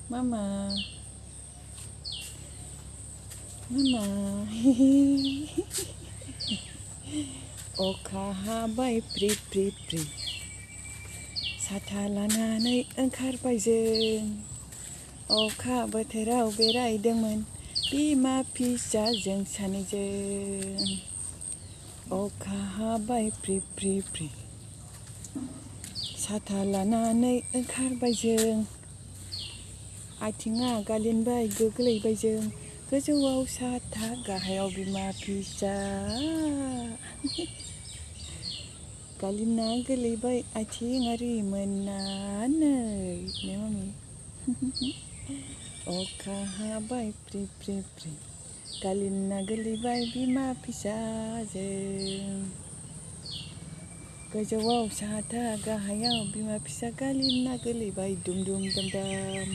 Mama, अखा हाबाय free free free साथा लानानै ओंखारबाय जों अखा बोथोराव बेरायदोंमोन बिमा फिसाजों सानैजों अखा हाबाय फ्रि फ्रि फ्रि साथा लानानै ओंखारबाय जों आथिङा गालिनबाय गोग्लैबाय जों गोजौआव साथा गाहायाव बिमा फिसा गालिना गोलैबाय आथिं आरि मोननानै ने मामि अखा हाबाय फ्रि फ्रि फ्रि गालिना गोलैबाय बिमा फिसाजों गोजौआव साथा गाहायाव बिमा फिसा गालिना गोलैबाय दुम दुम दाम दाम